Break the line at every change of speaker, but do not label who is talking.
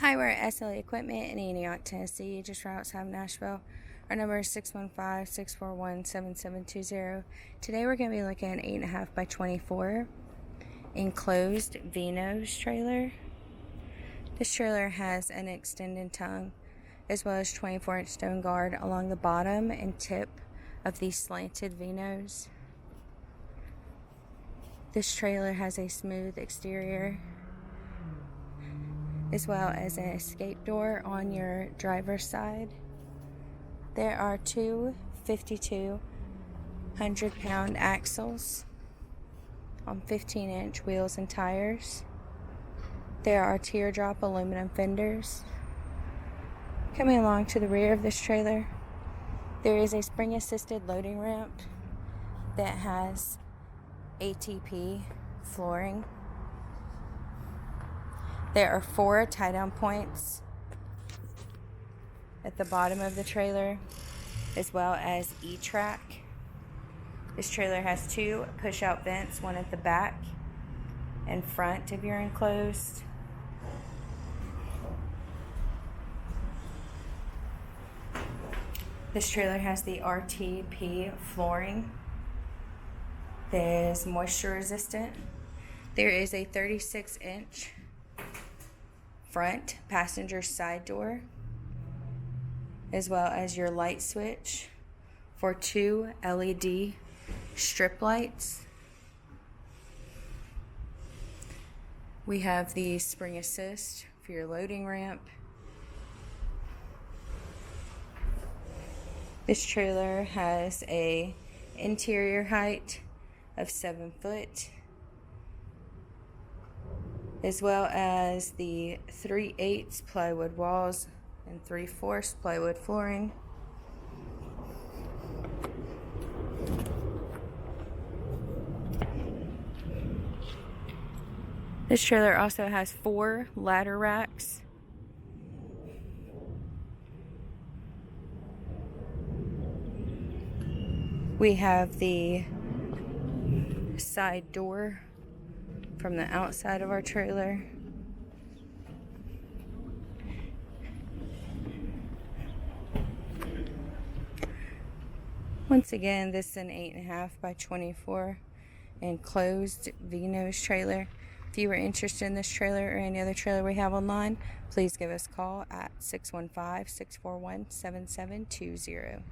Hi, we're at SLE Equipment in Antioch, Tennessee, just right outside of Nashville. Our number is 615-641-7720. Today we're going to be looking at an 8.5 by 24 enclosed V-nose trailer. This trailer has an extended tongue as well as 24-inch stone guard along the bottom and tip of the slanted V-nose. This trailer has a smooth exterior as well as an escape door on your driver's side. There are two 5,200-pound axles on 15-inch wheels and tires. There are teardrop aluminum fenders. Coming along to the rear of this trailer, there is a spring-assisted loading ramp that has ATP flooring. There are 4 tie-down points at the bottom of the trailer, as well as E-track. This trailer has 2 push-out vents, one at the back and front of your enclosed. This trailer has the RTP flooring that is moisture resistant. There is a 36-inch front passenger side door, as well as your light switch for 2 LED strip lights. We have the spring assist for your loading ramp. This trailer has a interior height of 7 foot, as well as the 3/8 plywood walls and 3/4 plywood flooring. This trailer also has 4 ladder racks. We have the side door from the outside of our trailer. Once again, this is an 8.5 by 24 enclosed V-nose trailer. If you were interested in this trailer or any other trailer we have online, please give us a call at 615-641-7720.